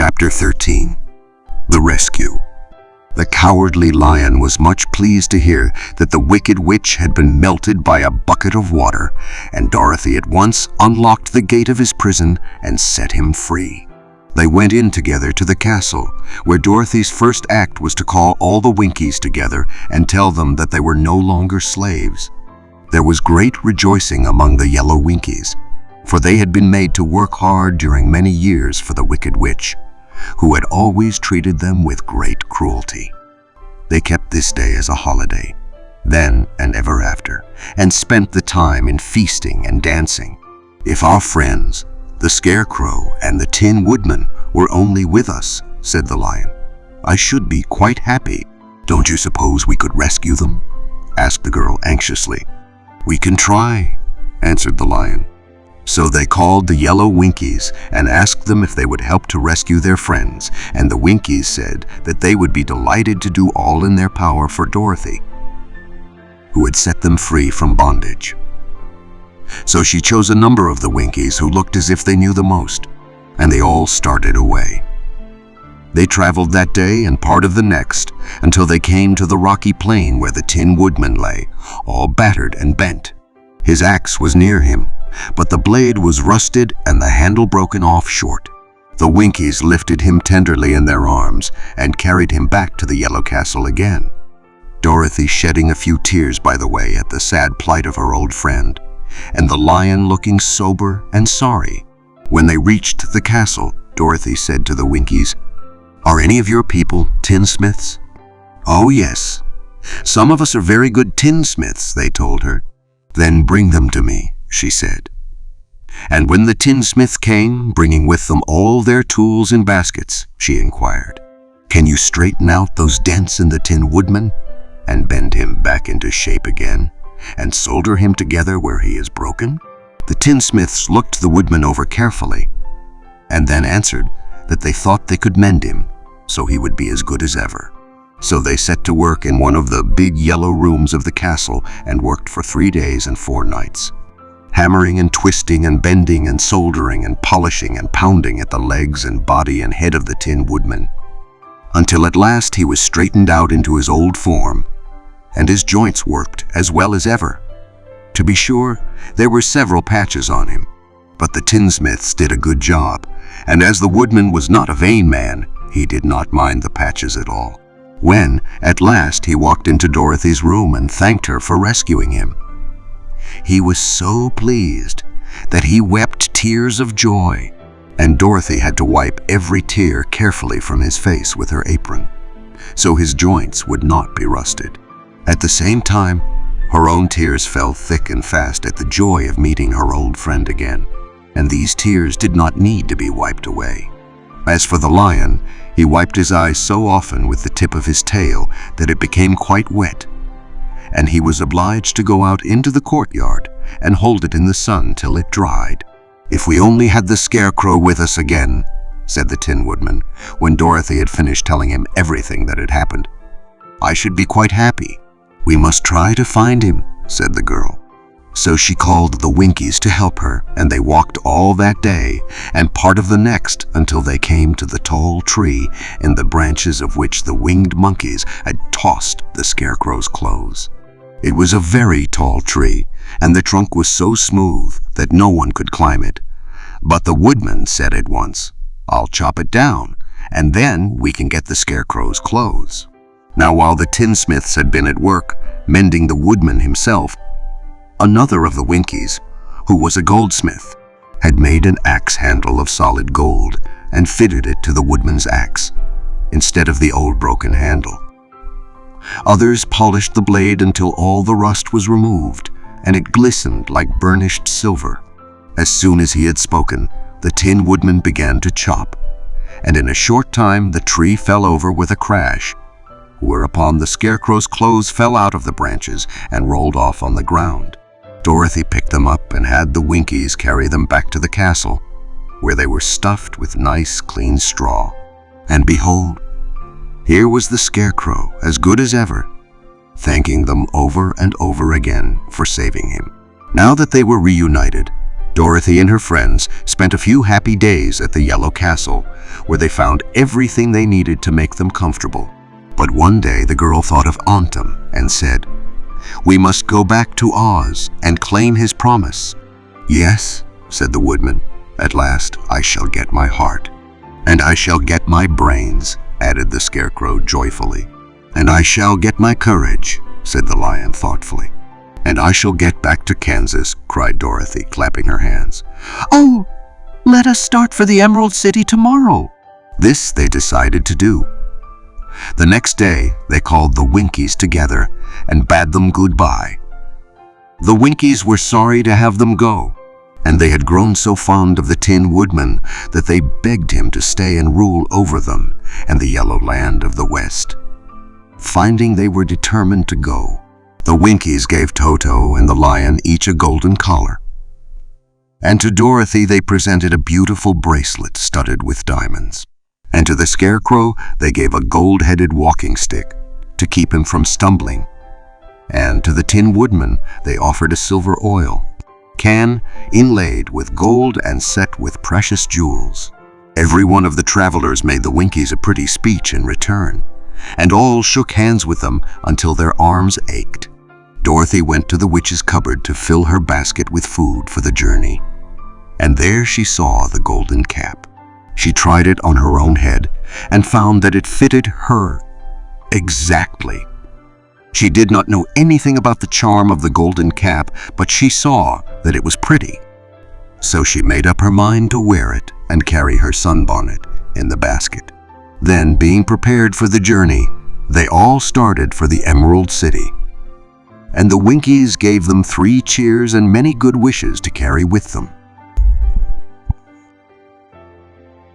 Chapter 13. The Rescue. The cowardly lion was much pleased to hear that the wicked witch had been melted by a bucket of water, and Dorothy at once unlocked the gate of his prison and set him free. They went in together to the castle, where Dorothy's first act was to call all the Winkies together and tell them that they were no longer slaves. There was great rejoicing among the yellow Winkies, for they had been made to work hard during many years for the wicked witch, who had always treated them with great cruelty. They kept this day as a holiday, then and ever after, and spent the time in feasting and dancing. "If our friends, the Scarecrow and the Tin Woodman, were only with us," said the lion, "I should be quite happy." "Don't you suppose we could rescue them?" asked the girl anxiously. "We can try," answered the lion. So they called the yellow Winkies and asked them if they would help to rescue their friends, and the Winkies said that they would be delighted to do all in their power for Dorothy, who had set them free from bondage. So she chose a number of the Winkies who looked as if they knew the most, and they all started away. They traveled that day and part of the next until they came to the rocky plain where the Tin Woodman lay, all battered and bent. His axe was near him, but the blade was rusted and the handle broken off short. The Winkies lifted him tenderly in their arms and carried him back to the Yellow Castle again, Dorothy shedding a few tears by the way at the sad plight of her old friend, and the lion looking sober and sorry. When they reached the castle, Dorothy said to the Winkies, "Are any of your people tinsmiths?" "Oh yes, some of us are very good tinsmiths," they told her. "Then bring them to me," she said. And when the tinsmith came, bringing with them all their tools in baskets, she inquired, "Can you straighten out those dents in the Tin Woodman and bend him back into shape again and solder him together where he is broken?" The tinsmiths looked the woodman over carefully and then answered that they thought they could mend him so he would be as good as ever. So they set to work in one of the big yellow rooms of the castle and worked for 3 days and 4 nights, hammering and twisting and bending and soldering and polishing and pounding at the legs and body and head of the Tin Woodman, until at last he was straightened out into his old form, and his joints worked as well as ever. To be sure, there were several patches on him, but the tinsmiths did a good job, and as the woodman was not a vain man, he did not mind the patches at all. When, at last, he walked into Dorothy's room and thanked her for rescuing him, he was so pleased that he wept tears of joy, and Dorothy had to wipe every tear carefully from his face with her apron, so his joints would not be rusted. At the same time, her own tears fell thick and fast at the joy of meeting her old friend again, and these tears did not need to be wiped away. As for the lion, he wiped his eyes so often with the tip of his tail that it became quite wet, and he was obliged to go out into the courtyard and hold it in the sun till it dried. "If we only had the Scarecrow with us again," said the Tin Woodman, when Dorothy had finished telling him everything that had happened, "I should be quite happy." "We must try to find him," said the girl. So she called the Winkies to help her, and they walked all that day and part of the next until they came to the tall tree in the branches of which the winged monkeys had tossed the Scarecrow's clothes. It was a very tall tree, and the trunk was so smooth that no one could climb it. But the woodman said at once, "I'll chop it down, and then we can get the Scarecrow's clothes." Now while the tinsmiths had been at work, mending the woodman himself, another of the Winkies, who was a goldsmith, had made an axe handle of solid gold and fitted it to the woodman's axe, instead of the old broken handle. Others polished the blade until all the rust was removed, and it glistened like burnished silver. As soon as he had spoken, the Tin Woodman began to chop, and in a short time the tree fell over with a crash, whereupon the Scarecrow's clothes fell out of the branches and rolled off on the ground. Dorothy picked them up and had the Winkies carry them back to the castle, where they were stuffed with nice, clean straw. And behold, here was the Scarecrow, as good as ever, thanking them over and over again for saving him. Now that they were reunited, Dorothy and her friends spent a few happy days at the Yellow Castle, where they found everything they needed to make them comfortable. But one day the girl thought of Autumn and said, "We must go back to Oz and claim his promise." "Yes," said the woodman, "at last I shall get my heart." "And I shall get my brains," added the Scarecrow joyfully. "And I shall get my courage," said the Lion thoughtfully. "And I shall get back to Kansas," cried Dorothy, clapping her hands. "Oh, let us start for the Emerald City tomorrow." This they decided to do. The next day, they called the Winkies together and bade them goodbye. The Winkies were sorry to have them go, and they had grown so fond of the Tin Woodman that they begged him to stay and rule over them and the Yellow Land of the West. Finding they were determined to go, the Winkies gave Toto and the Lion each a golden collar. And to Dorothy they presented a beautiful bracelet studded with diamonds. And to the Scarecrow they gave a gold-headed walking stick to keep him from stumbling. And to the Tin Woodman they offered a silver oil can inlaid with gold and set with precious jewels. Every one of the travelers made the Winkies a pretty speech in return, and all shook hands with them until their arms ached. Dorothy went to the witch's cupboard to fill her basket with food for the journey, and there she saw the golden cap. She tried it on her own head and found that it fitted her exactly. She did not know anything about the charm of the golden cap, but she saw that it was pretty. So she made up her mind to wear it and carry her sunbonnet in the basket. Then, being prepared for the journey, they all started for the Emerald City. And the Winkies gave them 3 cheers and many good wishes to carry with them.